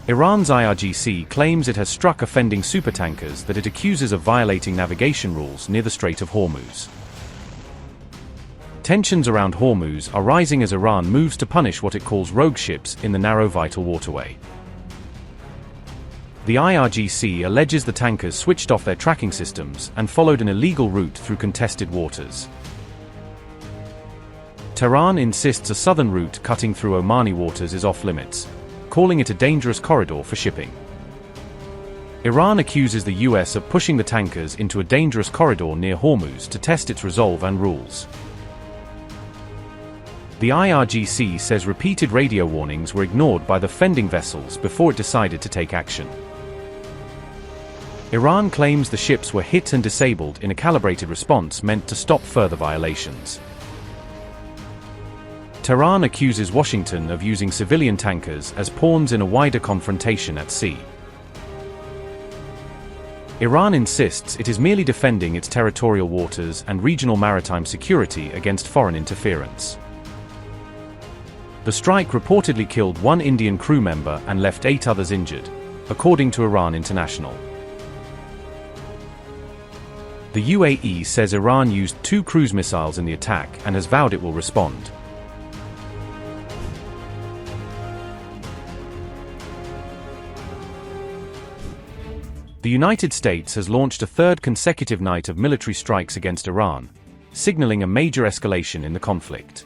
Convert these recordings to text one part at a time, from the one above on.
Iran's IRGC claims it has struck offending supertankers that it accuses of violating navigation rules near the Strait of Hormuz. Tensions around Hormuz are rising as Iran moves to punish what it calls rogue ships in the narrow vital waterway. The IRGC alleges the tankers switched off their tracking systems and followed an illegal route through contested waters. Tehran insists a southern route cutting through Omani waters is off-limits, calling it a dangerous corridor for shipping. Iran accuses the US of pushing the tankers into a dangerous corridor near Hormuz to test its resolve and rules. The IRGC says repeated radio warnings were ignored by the fending vessels before it decided to take action. Iran claims the ships were hit and disabled in a calibrated response meant to stop further violations. Tehran accuses Washington of using civilian tankers as pawns in a wider confrontation at sea. Iran insists it is merely defending its territorial waters and regional maritime security against foreign interference. The strike reportedly killed one Indian crew member and left 8 others injured, according to Iran International. The UAE says Iran used 2 cruise missiles in the attack and has vowed it will respond. The United States has launched a 3rd consecutive night of military strikes against Iran, signaling a major escalation in the conflict.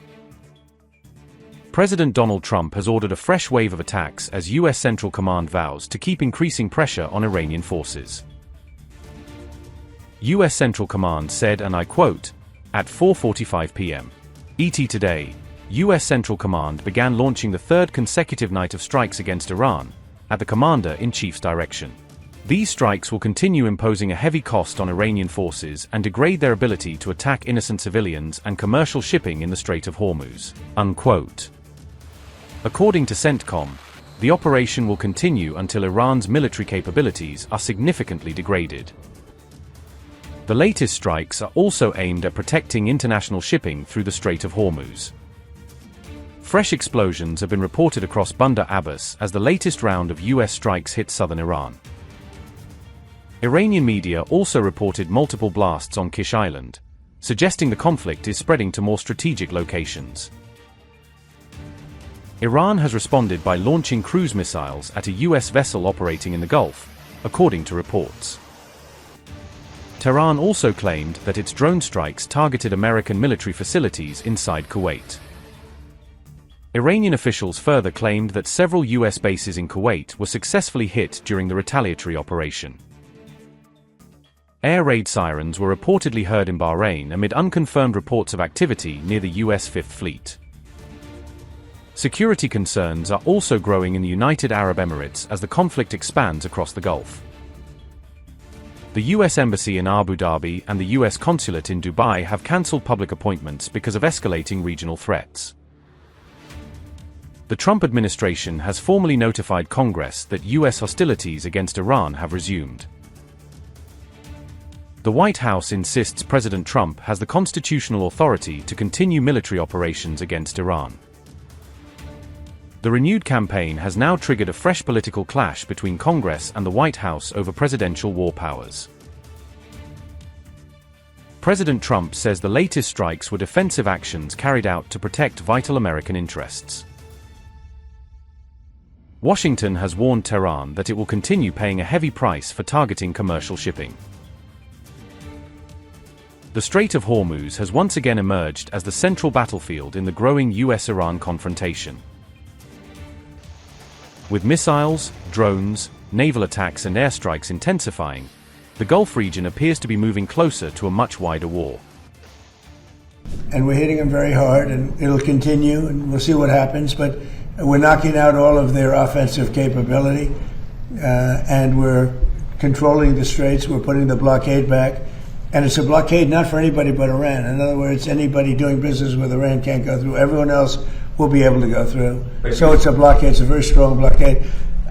President Donald Trump has ordered a fresh wave of attacks as U.S. Central Command vows to keep increasing pressure on Iranian forces. U.S. Central Command said, and I quote, "At 4:45 p.m. ET today, U.S. Central Command began launching the 3rd consecutive night of strikes against Iran, at the Commander-in-Chief's direction. These strikes will continue imposing a heavy cost on Iranian forces and degrade their ability to attack innocent civilians and commercial shipping in the Strait of Hormuz." Unquote. According to CENTCOM, the operation will continue until Iran's military capabilities are significantly degraded. The latest strikes are also aimed at protecting international shipping through the Strait of Hormuz. Fresh explosions have been reported across Bandar Abbas as the latest round of U.S. strikes hit southern Iran. Iranian media also reported multiple blasts on Kish Island, suggesting the conflict is spreading to more strategic locations. Iran has responded by launching cruise missiles at a U.S. vessel operating in the Gulf, according to reports. Tehran also claimed that its drone strikes targeted American military facilities inside Kuwait. Iranian officials further claimed that several U.S. bases in Kuwait were successfully hit during the retaliatory operation. Air raid sirens were reportedly heard in Bahrain amid unconfirmed reports of activity near the U.S. Fifth Fleet. Security concerns are also growing in the United Arab Emirates as the conflict expands across the Gulf. The U.S. Embassy in Abu Dhabi and the U.S. Consulate in Dubai have cancelled public appointments because of escalating regional threats. The Trump administration has formally notified Congress that U.S. hostilities against Iran have resumed. The White House insists President Trump has the constitutional authority to continue military operations against Iran. The renewed campaign has now triggered a fresh political clash between Congress and the White House over presidential war powers. President Trump says the latest strikes were defensive actions carried out to protect vital American interests. Washington has warned Tehran that it will continue paying a heavy price for targeting commercial shipping. The Strait of Hormuz has once again emerged as the central battlefield in the growing US-Iran confrontation. With missiles, drones, naval attacks and airstrikes intensifying, the Gulf region appears to be moving closer to a much wider war. And we're hitting them very hard, and it'll continue, and we'll see what happens, but we're knocking out all of their offensive capability, and we're controlling the straits, we're putting the blockade back, and it's a blockade not for anybody but Iran. In other words, anybody doing business with Iran can't go through. Everyone else will be able to go through. So it's a blockade. It's a very strong blockade.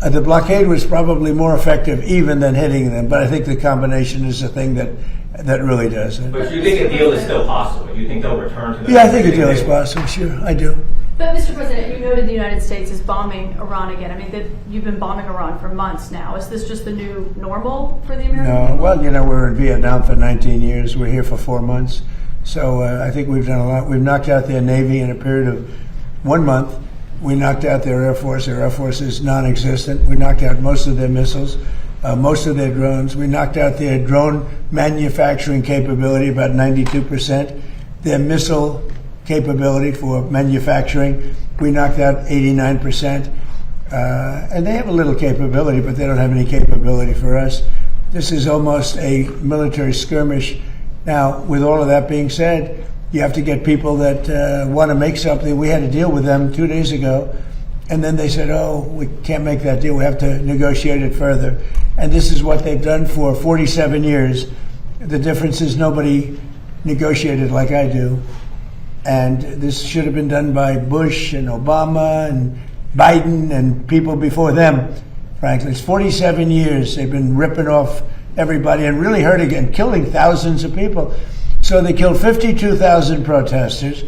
The blockade was probably more effective even than hitting them, but I think the combination is the thing that really does it. But you think a deal is still possible? You think they'll return to that? Yeah, I think a deal is possible, sure, I do. But, Mr. President, you noted the United States is bombing Iran again. I mean, you've been bombing Iran for months now. Is this just the new normal for the American people? Well, we're in Vietnam for 19 years. We're here for 4 months. So I think we've done a lot. We've knocked out their Navy in a period of 1 month. We knocked out their Air Force. Their Air Force is non-existent. We knocked out most of their missiles, most of their drones. We knocked out their drone manufacturing capability, about 92%. Their missile capability for manufacturing, we knocked out 89%. And they have a little capability, but they don't have any capability for us. This is almost a military skirmish. Now, with all of that being said, you have to get people that want to make something. We had a deal with them 2 days ago, and then they said, oh, we can't make that deal. We have to negotiate it further. And this is what they've done for 47 years. The difference is nobody negotiated like I do. And this should have been done by Bush and Obama and Biden and people before them, frankly. It's 47 years they've been ripping off everybody and really hurting and killing thousands of people. So they killed 52,000 protesters,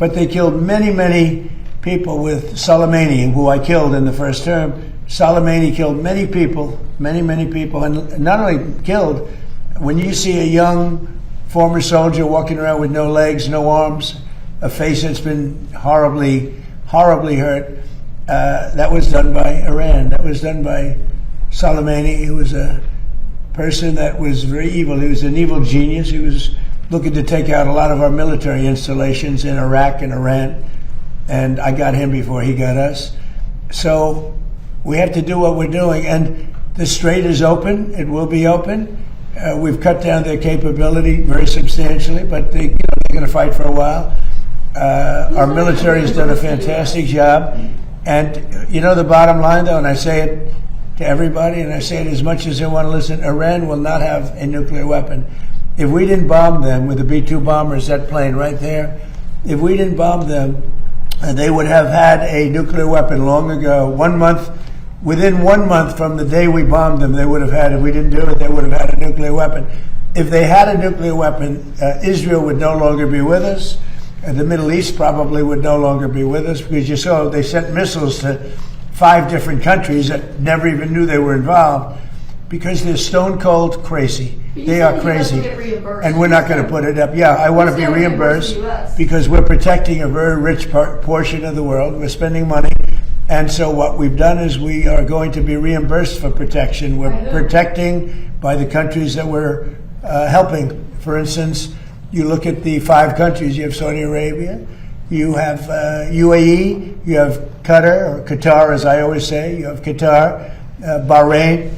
but they killed many, many people with Soleimani, who I killed in the first term. Soleimani killed many people, many people, and not only killed, when you see a young former soldier walking around with no legs, no arms, a face that's been horribly hurt, that was done by Iran. That was done by Soleimani, who was a person that was very evil. He was an evil genius. He was looking to take out a lot of our military installations in Iraq and Iran, and I got him before he got us. So we have to do what we're doing, and the strait is open. It will be open. We've cut down their capability very substantially, but they're going to fight for a while. Our military has done a fantastic job. And the bottom line, though, and I say it to everybody, and I say it as much as they want to listen, Iran will not have a nuclear weapon. If we didn't bomb them with the B-2 bombers, that plane right there, if we didn't bomb them, they would have had a nuclear weapon long ago. Within 1 month from the day we bombed them, they would have had, if we didn't do it, they would have had a nuclear weapon. If they had a nuclear weapon, Israel would no longer be with us. The Middle East probably would no longer be with us, because you saw they sent missiles to 5 different countries that never even knew they were involved, because they're stone cold crazy. They are crazy. And we're not going to put it up. Yeah, I want to be reimbursed because we're protecting a very rich portion of the world. We're spending money. And so what we've done is we are going to be reimbursed for protection. We're protecting by the countries that we're helping. For instance, you look at the 5 countries. You have Saudi Arabia, you have UAE, you have Qatar, or Qatar as I always say, you have Qatar, Bahrain,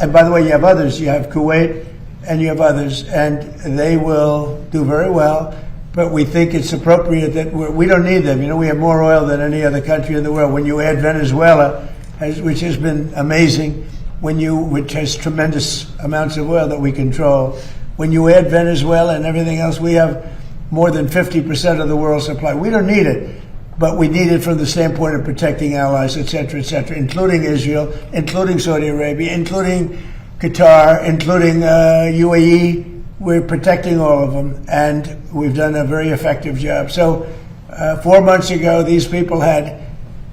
and by the way, you have others. You have Kuwait, and you have others, and they will do very well. But we think it's appropriate that we don't need them. We have more oil than any other country in the world. When you add Venezuela, which has been amazing, which has tremendous amounts of oil that we control, when you add Venezuela and everything else, we have more than 50% of the world's supply. We don't need it, but we need it from the standpoint of protecting allies, et cetera, including Israel, including Saudi Arabia, including Qatar, including UAE. We're protecting all of them, and we've done a very effective job. So 4 months ago, these people had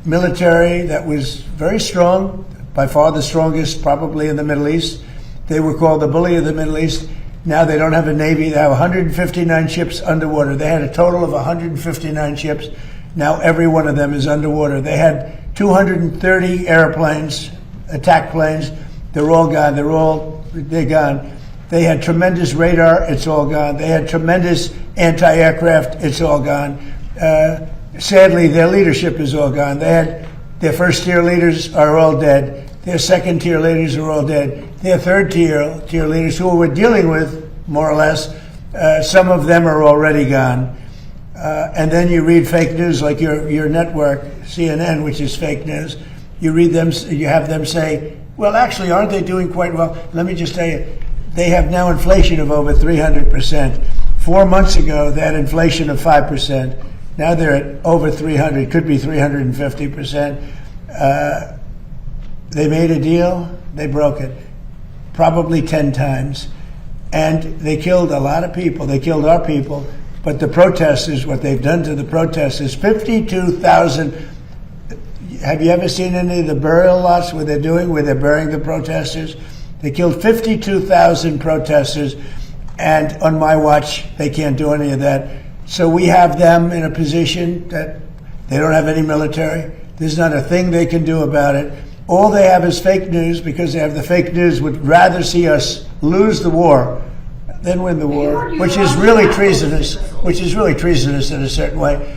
military that was very strong, by far the strongest probably in the Middle East. They were called the bully of the Middle East. Now they don't have a Navy. They have 159 ships underwater. They had a total of 159 ships. Now every one of them is underwater. They had 230 airplanes, attack planes. They're all gone. They're gone. They had tremendous radar. It's all gone. They had tremendous anti-aircraft. It's all gone. Sadly, their leadership is all gone. They had their first-tier leaders are all dead. Their second-tier leaders are all dead. Their third-tier leaders, who we're dealing with, more or less, some of them are already gone. And then you read fake news like your network, CNN, which is fake news. You read them. You have them say, well, actually, aren't they doing quite well? Let me just tell you, they have now inflation of over 300%. 4 months ago, they had inflation of 5%. Now they're at over 300, could be 350%. They made a deal, they broke it, probably 10 times. And they killed a lot of people. They killed our people. But the protesters, what they've done to the protesters, 52,000. Have you ever seen any of the burial lots where they're burying the protesters? They killed 52,000 protesters, and on my watch, they can't do any of that. So we have them in a position that they don't have any military. There's not a thing they can do about it. All they have is fake news, because they have the fake news, would rather see us lose the war than win the war, which is really treasonous, in a certain way.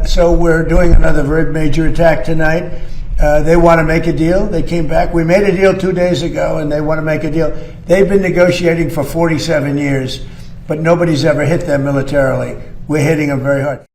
So we're doing another very major attack tonight. They want to make a deal. They came back. We made a deal 2 days ago, and they want to make a deal. They've been negotiating for 47 years, but nobody's ever hit them militarily. We're hitting them very hard.